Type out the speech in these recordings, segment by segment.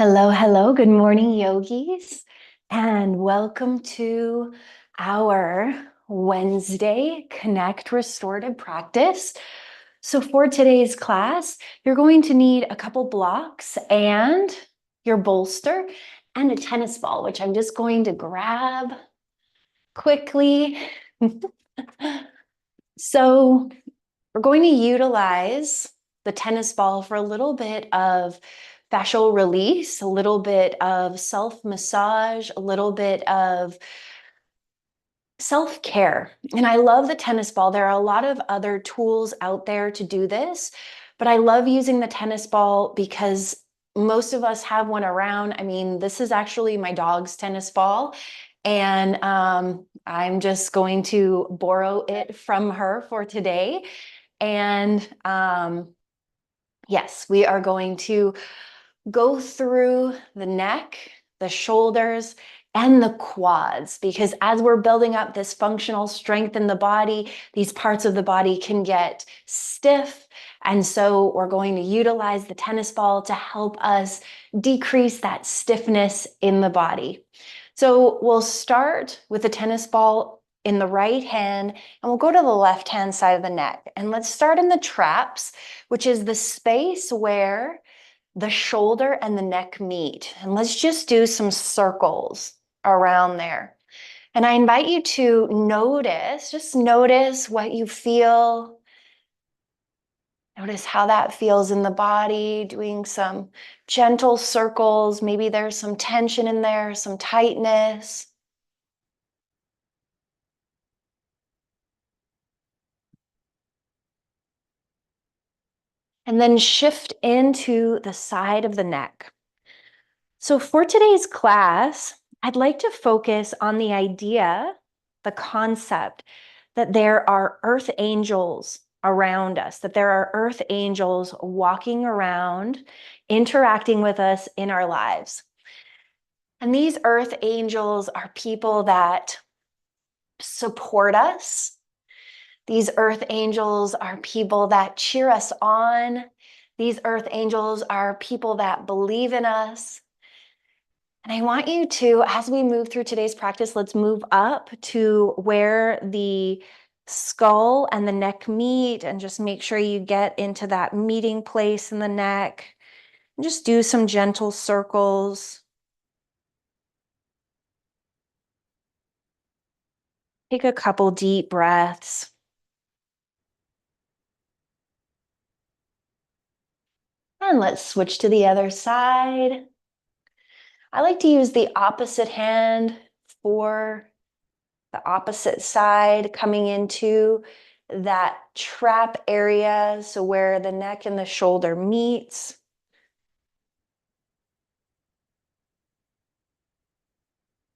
Hello, hello. Good morning, yogis, and welcome to our Wednesday Connect Restorative practice. So for today's class, you're going to need a couple blocks and your bolster and a tennis ball, which I'm just going to grab quickly. So we're going to utilize the tennis ball for a little bit of fascial release, a little bit of self-massage, a little bit of self-care. And I love the tennis ball. There are a lot of other tools out there to do this, but I love using the tennis ball because most of us have one around. I mean, this is actually my dog's tennis ball, and I'm just going to borrow it from her for today. And yes, we are going to go through the neck, the shoulders, and the quads, because as we're building up this functional strength in the body, these parts of the body can get stiff. And so we're going to utilize the tennis ball to help us decrease that stiffness in the body. So we'll start with the tennis ball in the right hand, and we'll go to the left hand side of the neck. And let's start in the traps, which is the space where the shoulder and the neck meet. And let's just do some circles around there. And I invite you to notice, just notice what you feel. Notice how that feels in the body, doing some gentle circles. Maybe there's some tension in there, some tightness. And then shift into the side of the neck. So for today's class, I'd like to focus on the idea, the concept that there are earth angels around us, that there are earth angels walking around, interacting with us in our lives. And these earth angels are people that support us. These earth angels are people that cheer us on. These earth angels are people that believe in us. And I want you to, as we move through today's practice, let's move up to where the skull and the neck meet, and just make sure you get into that meeting place in the neck. And just do some gentle circles. Take a couple deep breaths. And let's switch to the other side. I like to use the opposite hand for the opposite side, coming into that trap area, so where the neck and the shoulder meets.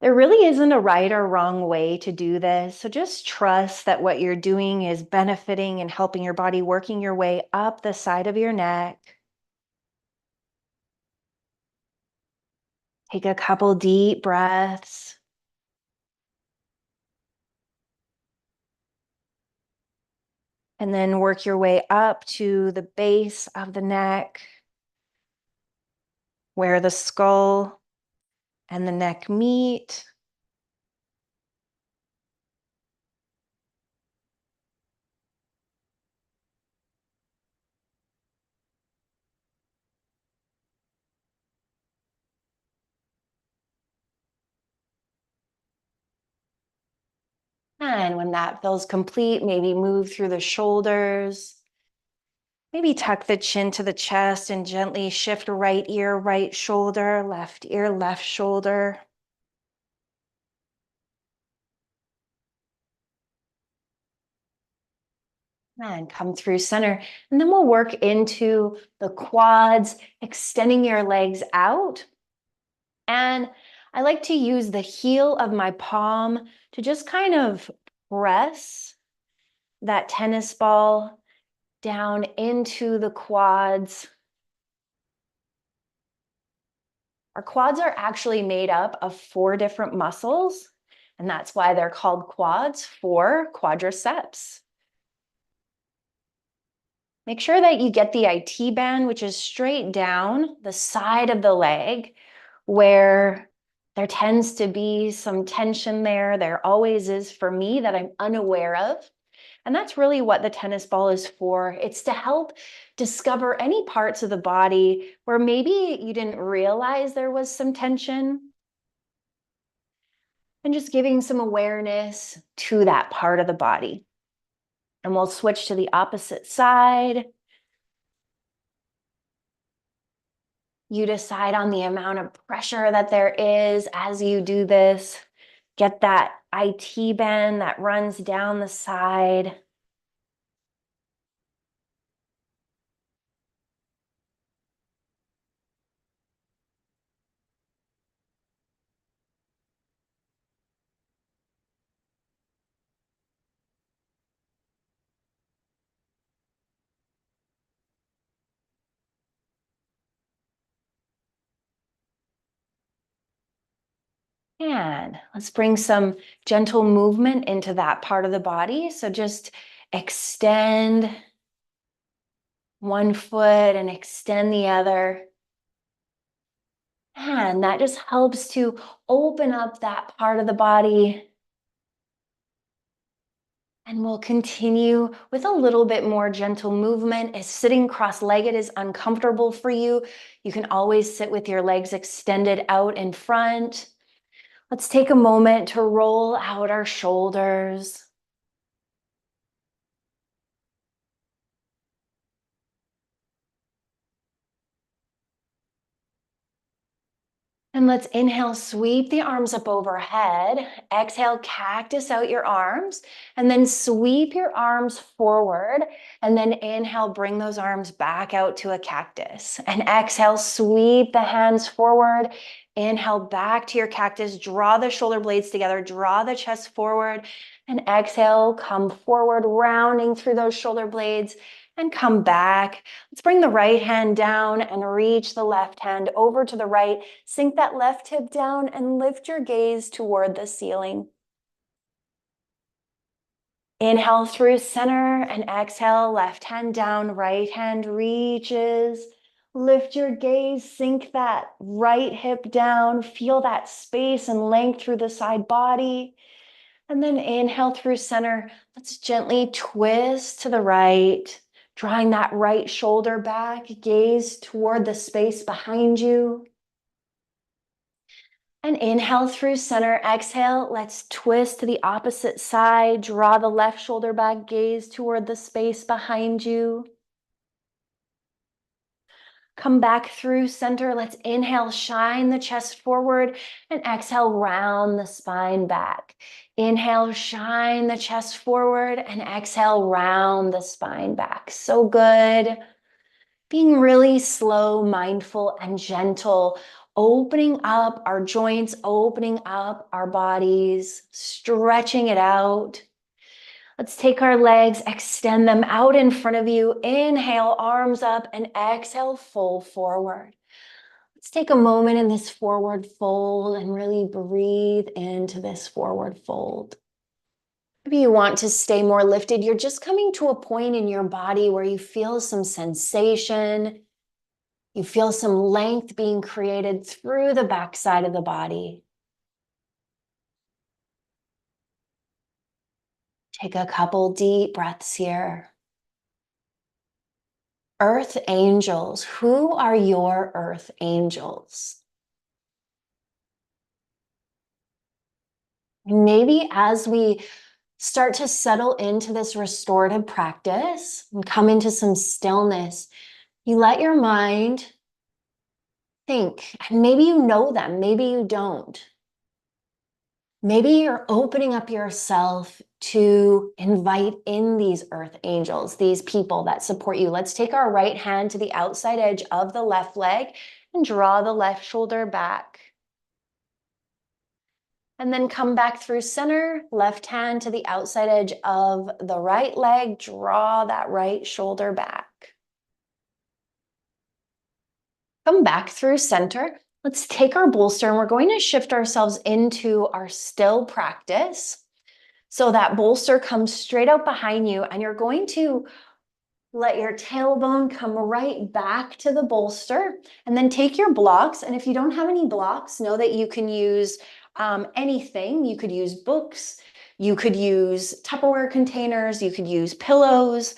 There really isn't a right or wrong way to do this, so just trust that what you're doing is benefiting and helping your body, working your way up the side of your neck. Take a couple deep breaths. And then work your way up to the base of the neck, where the skull and the neck meet. And when that feels complete, maybe move through the shoulders. Maybe tuck the chin to the chest and gently shift right ear, right shoulder, left ear, left shoulder. And come through center. And then we'll work into the quads, extending your legs out. And I like to use the heel of my palm to just kind of press that tennis ball down into the quads. Our quads are actually made up of 4 different muscles, and that's why they're called quads, for quadriceps. Make sure that you get the IT band, which is straight down the side of the leg, where there tends to be some tension there. There always is for me that I'm unaware of. And that's really what the tennis ball is for. It's to help discover any parts of the body where maybe you didn't realize there was some tension, and just giving some awareness to that part of the body. And we'll switch to the opposite side. You decide on the amount of pressure that there is as you do this. Get that IT band that runs down the side. And let's bring some gentle movement into that part of the body. So just extend one foot and extend the other. And that just helps to open up that part of the body. And we'll continue with a little bit more gentle movement. If sitting cross-legged is uncomfortable for you, you can always sit with your legs extended out in front. Let's take a moment to roll out our shoulders. And let's inhale, sweep the arms up overhead. Exhale, cactus out your arms. And then sweep your arms forward. And then inhale, bring those arms back out to a cactus. And exhale, sweep the hands forward. Inhale, back to your cactus. Draw the shoulder blades together. Draw the chest forward. And exhale, come forward, rounding through those shoulder blades. And come back. Let's bring the right hand down and reach the left hand over to the right. Sink that left hip down and lift your gaze toward the ceiling. Inhale through center and exhale, left hand down, right hand reaches. Lift your gaze, sink that right hip down. Feel that space and length through the side body. And then inhale through center. Let's gently twist to the right. Drawing that right shoulder back, gaze toward the space behind you. And inhale through center, exhale. Let's twist to the opposite side. Draw the left shoulder back, gaze toward the space behind you. Come back through center. Let's inhale, shine the chest forward, and exhale, round the spine back. Inhale, shine the chest forward, and exhale, round the spine back. So good. Being really slow, mindful, and gentle, opening up our joints, opening up our bodies, stretching it out. Let's take our legs, extend them out in front of you. Inhale, arms up, and exhale, fold forward. Let's take a moment in this forward fold and really breathe into this forward fold. Maybe you want to stay more lifted. You're just coming to a point in your body where you feel some sensation. You feel some length being created through the backside of the body. Take a couple deep breaths here. Earth angels. Who are your earth angels? Maybe as we start to settle into this restorative practice and come into some stillness, you let your mind think. Maybe you know them, maybe you don't. Maybe you're opening up yourself to invite in these earth angels, these people that support you. Let's take our right hand to the outside edge of the left leg and draw the left shoulder back. And then come back through center, left hand to the outside edge of the right leg, draw that right shoulder back. Come back through center. Let's take our bolster and we're going to shift ourselves into our still practice. So that bolster comes straight out behind you and you're going to Let your tailbone come right back to the bolster, and then take your blocks. And if you don't have any blocks, know that you can use anything. You could use books, you could use Tupperware containers, you could use pillows.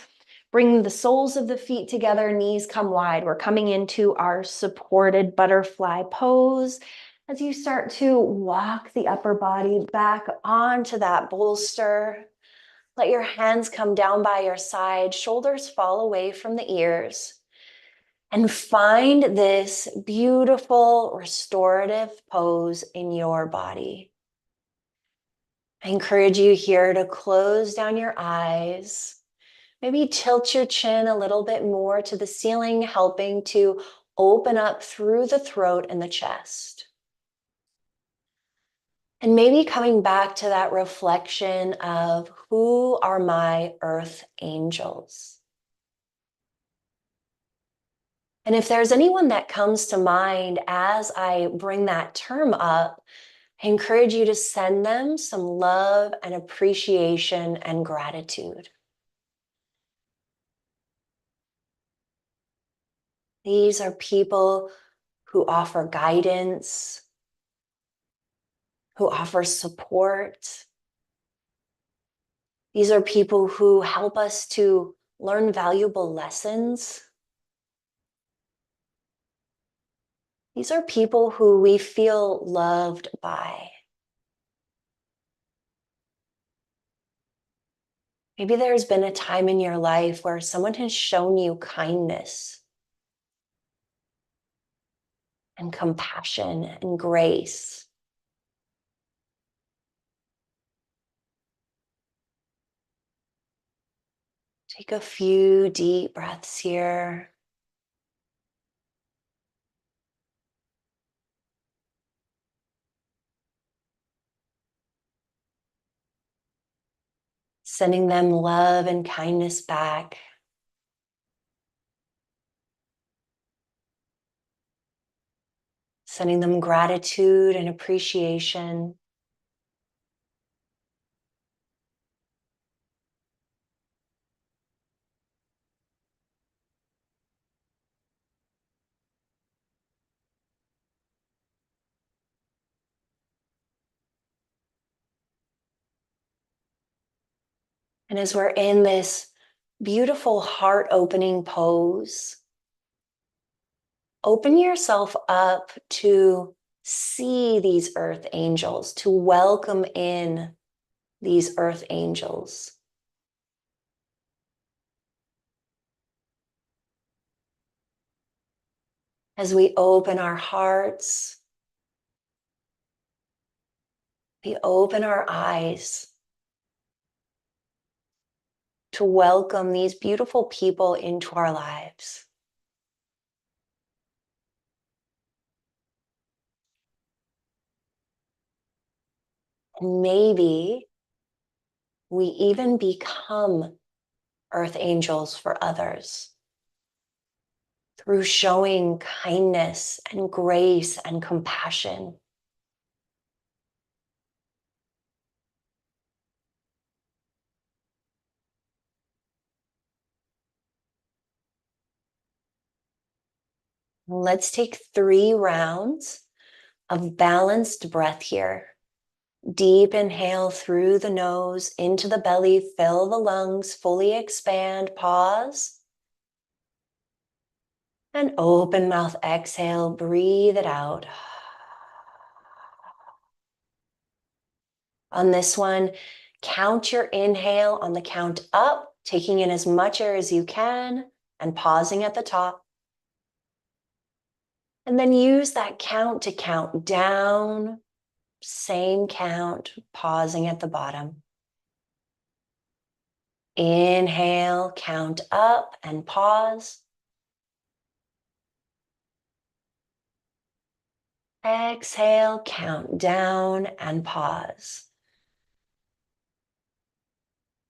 Bring the soles of the feet together, knees come wide. We're coming into our supported butterfly pose. As you start to walk the upper body back onto that bolster, let your hands come down by your side, shoulders fall away from the ears, and find this beautiful restorative pose in your body. I encourage you here to close down your eyes. Maybe tilt your chin a little bit more to the ceiling, helping to open up through the throat and the chest. And maybe coming back to that reflection of, who are my earth angels? And if there's anyone that comes to mind as I bring that term up, I encourage you to send them some love and appreciation and gratitude. These are people who offer guidance, who offer support. These are people who help us to learn valuable lessons. These are people who we feel loved by. Maybe there's been a time in your life where someone has shown you kindness and compassion and grace. Take a few deep breaths here. Sending them love and kindness back. Sending them gratitude and appreciation. And as we're in this beautiful heart opening pose, open yourself up to see these earth angels, to welcome in these earth angels. As we open our hearts, we open our eyes to welcome these beautiful people into our lives. And maybe we even become earth angels for others through showing kindness and grace and compassion. Let's take 3 rounds of balanced breath here. Deep inhale through the nose into the belly, fill the lungs, fully expand, pause. And open mouth, exhale, breathe it out. On this one, count your inhale on the count up, taking in as much air as you can and pausing at the top. And then use that count to count down, same count, pausing at the bottom. Inhale, count up and pause. Exhale, count down and pause.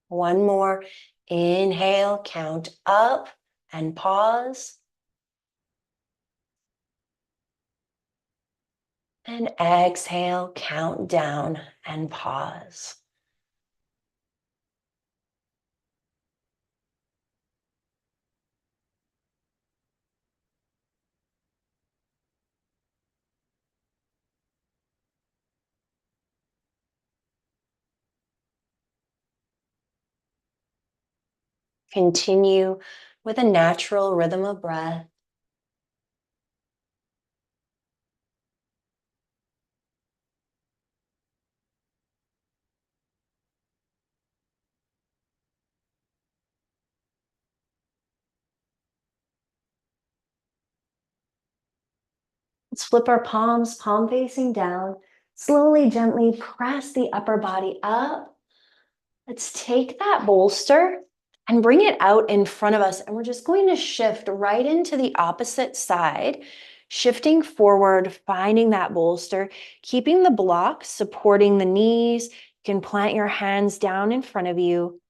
One more. Inhale, count up and pause. And exhale, count down and pause. Continue with a natural rhythm of breath. Let's flip our palms, palm facing down. Slowly, gently press the upper body up. Let's take that bolster and bring it out in front of us. And we're just going to shift right into the opposite side, shifting forward, finding that bolster, keeping the block, supporting the knees. You can plant your hands down in front of you,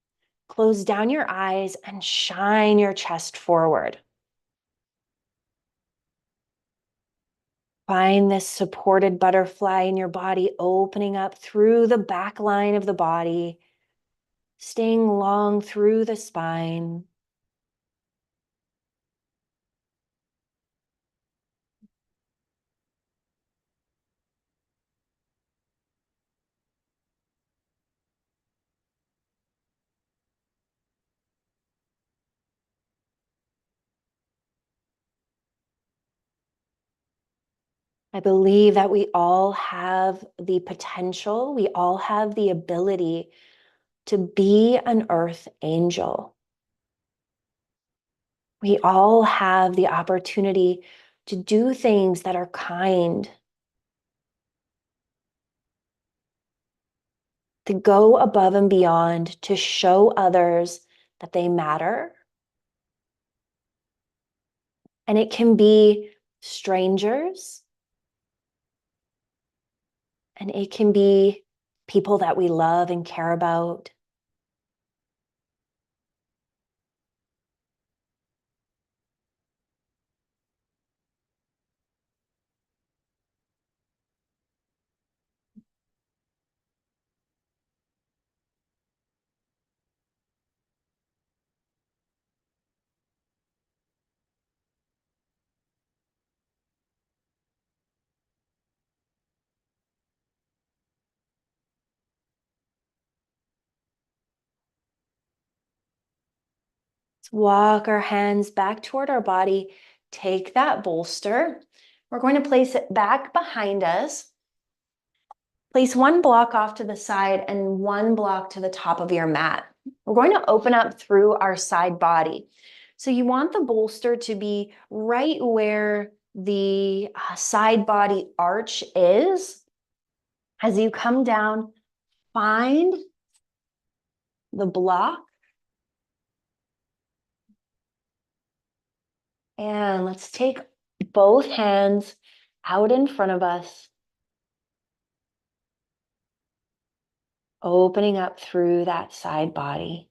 close down your eyes, and shine your chest forward. Find this supported butterfly in your body, opening up through the back line of the body, staying long through the spine. I believe that we all have the potential, we all have the ability to be an earth angel. We all have the opportunity to do things that are kind, to go above and beyond, to show others that they matter. And it can be strangers, and it can be people that we love and care about. Let's walk our hands back toward our body. Take that bolster. We're going to place it back behind us. Place one block off to the side and one block to the top of your mat. We're going to open up through our side body. So you want the bolster to be right where the side body arch is. As you come down, find the block. And let's take both hands out in front of us, opening up through that side body.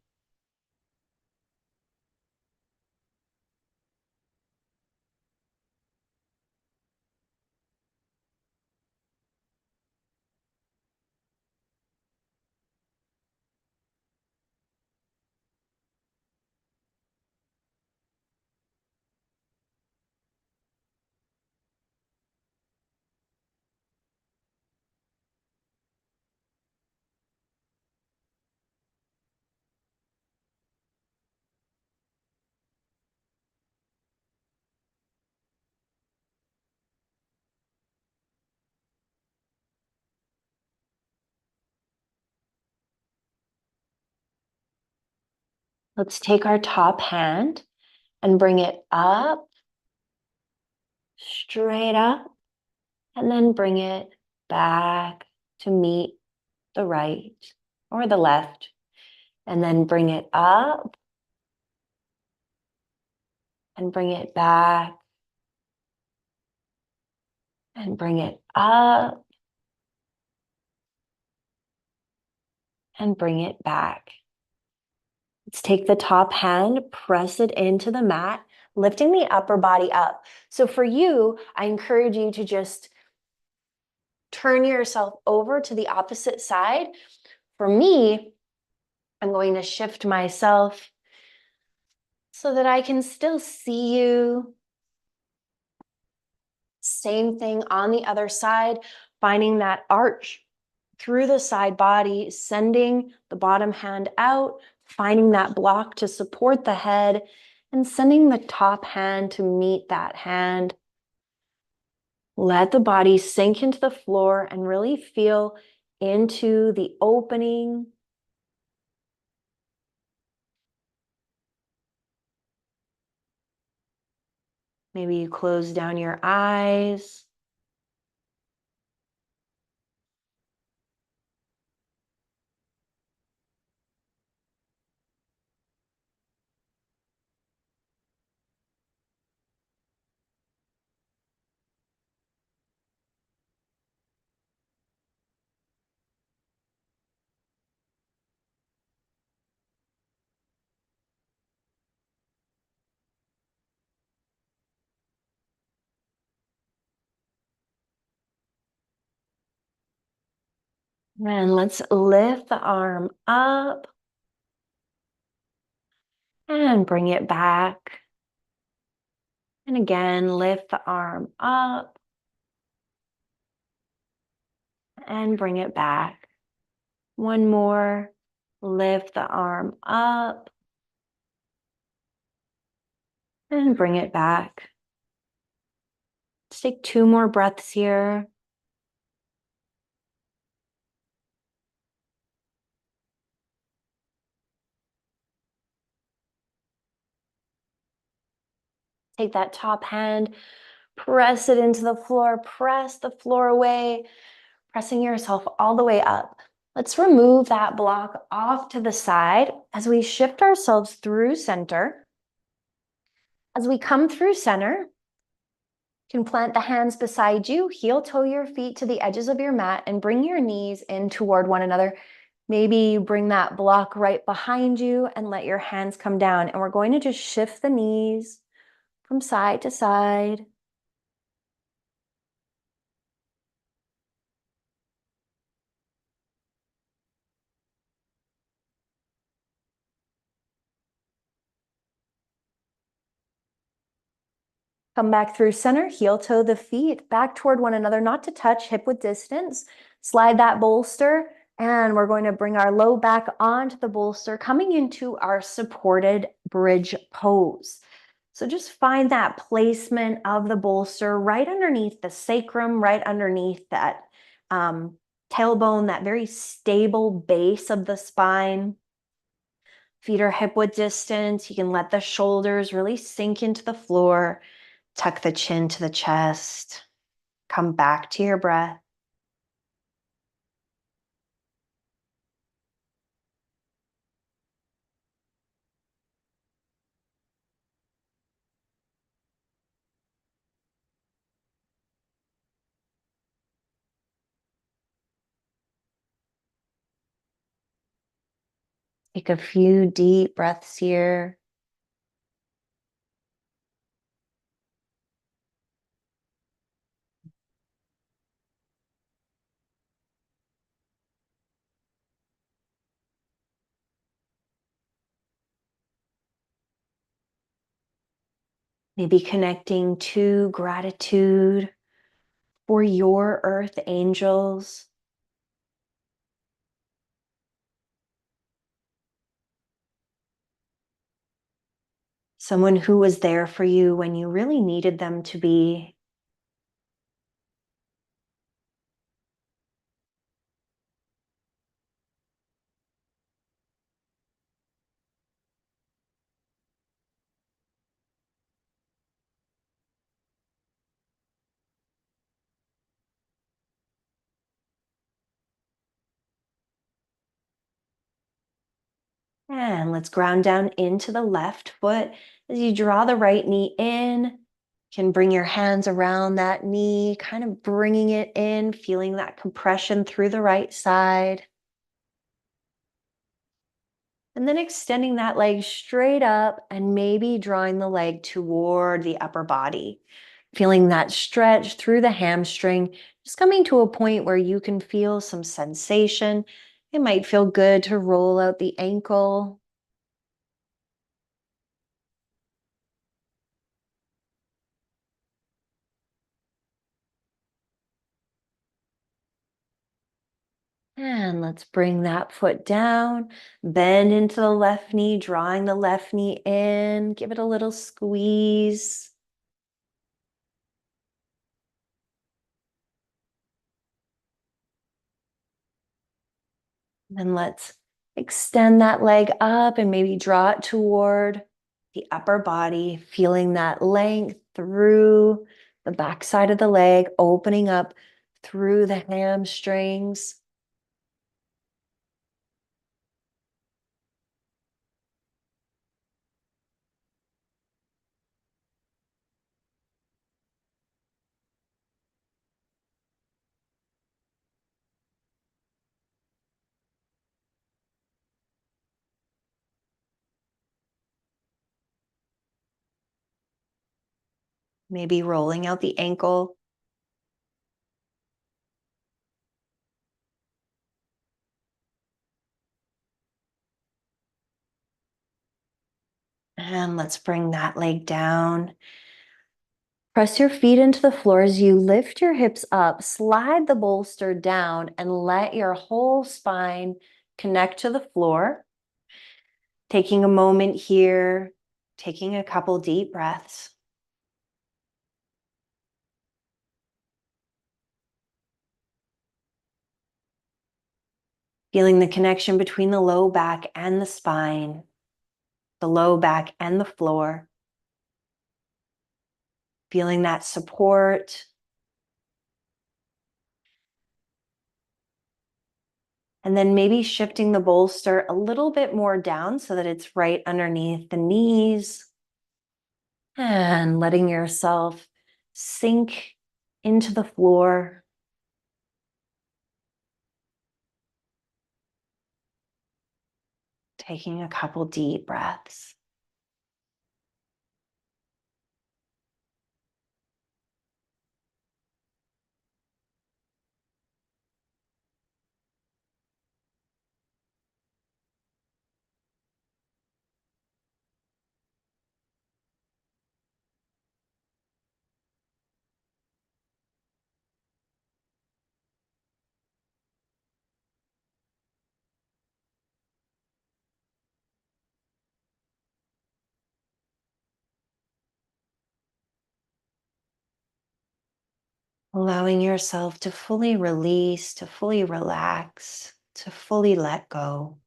Let's take our top hand and bring it up, straight up, and then bring it back to meet the right or the left. And then bring it up and bring it back and bring it up and bring it back. Let's take the top hand, press it into the mat, lifting the upper body up. So for you, I encourage you to just turn yourself over to the opposite side. For me, I'm going to shift myself so that I can still see you. Same thing on the other side, finding that arch through the side body, sending the bottom hand out, finding that block to support the head and sending the top hand to meet that hand. Let the body sink into the floor and really feel into the opening. Maybe you close down your eyes. And let's lift the arm up and bring it back. And again, lift the arm up and bring it back. One more. Lift the arm up and bring it back. Let's take 2 more breaths here. Take that top hand, press it into the floor, press the floor away, pressing yourself all the way up. Let's remove that block off to the side as we shift ourselves through center. As we come through center, you can plant the hands beside you, heel toe your feet to the edges of your mat and bring your knees in toward one another. Maybe you bring that block right behind you and let your hands come down. And we're going to just shift the knees from side to side. Come back through center, heel toe the feet back toward one another, not to touch, hip width distance. Slide that bolster, and we're going to bring our low back onto the bolster, coming into our supported bridge pose. So just find that placement of the bolster right underneath the sacrum, right underneath that tailbone, that very stable base of the spine. Feet are hip width distance. You can let the shoulders really sink into the floor. Tuck the chin to the chest. Come back to your breath. Take a few deep breaths here. Maybe connecting to gratitude for your earth angels. Someone who was there for you when you really needed them to be. And let's ground down into the left foot. As you draw the right knee in, you can bring your hands around that knee, kind of bringing it in, feeling that compression through the right side. And then extending that leg straight up and maybe drawing the leg toward the upper body. Feeling that stretch through the hamstring, just coming to a point where you can feel some sensation. It might feel good to roll out the ankle. And let's bring that foot down, bend into the left knee, drawing the left knee in, give it a little squeeze. Then let's extend that leg up and maybe draw it toward the upper body, feeling that length through the back side of the leg, opening up through the hamstrings. Maybe rolling out the ankle. And let's bring that leg down. Press your feet into the floor as you lift your hips up, slide the bolster down, and let your whole spine connect to the floor. Taking a moment here, taking a couple deep breaths. Feeling the connection between the low back and the spine, the low back and the floor. Feeling that support. And then maybe shifting the bolster a little bit more down so that it's right underneath the knees. And letting yourself sink into the floor. Taking a couple deep breaths. Allowing yourself to fully release, to fully relax, to fully let go.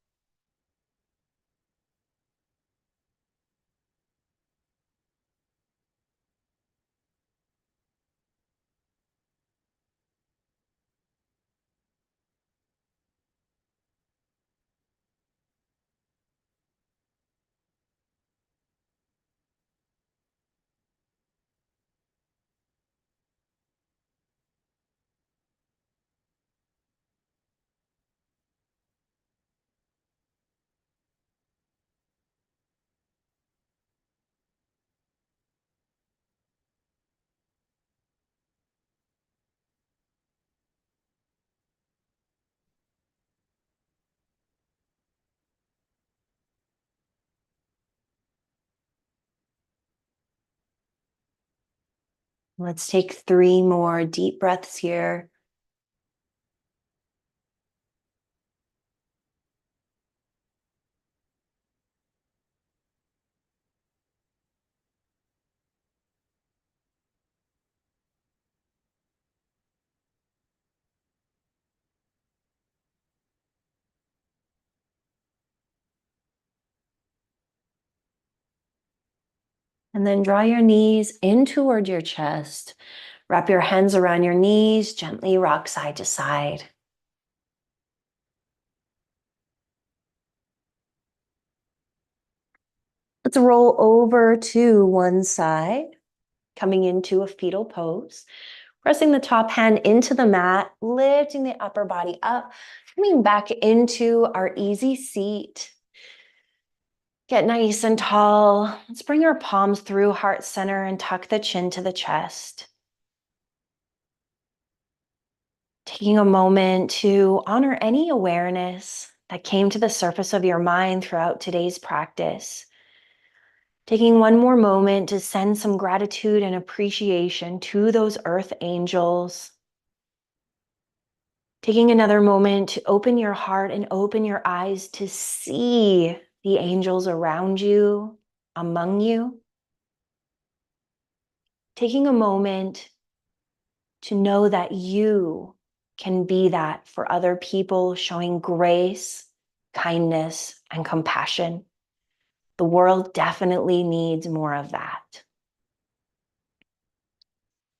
Let's take 3 more deep breaths here. And then draw your knees in toward your chest. Wrap your hands around your knees, gently rock side to side. Let's roll over to one side, coming into a fetal pose. Pressing the top hand into the mat, lifting the upper body up, coming back into our easy seat. Get nice and tall. Let's bring our palms through heart center and tuck the chin to the chest. Taking a moment to honor any awareness that came to the surface of your mind throughout today's practice. Taking one more moment to send some gratitude and appreciation to those earth angels. Taking another moment to open your heart and open your eyes to see the angels around you, among you. Taking a moment to know that you can be that for other people, showing grace, kindness, and compassion. The world definitely needs more of that.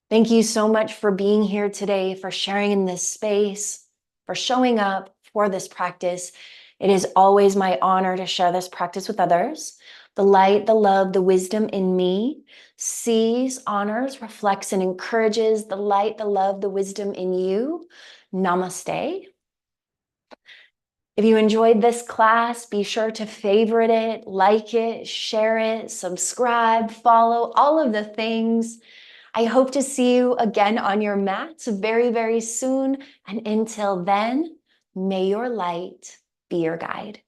Thank you so much for being here today, for sharing in this space, for showing up for this practice. It is always my honor to share this practice with others. The light, the love, the wisdom in me sees, honors, reflects, and encourages the light, the love, the wisdom in you. Namaste. If you enjoyed this class, be sure to favorite it, like it, share it, subscribe, follow, all of the things. I hope to see you again on your mats very, very soon. And until then, may your light be your guide.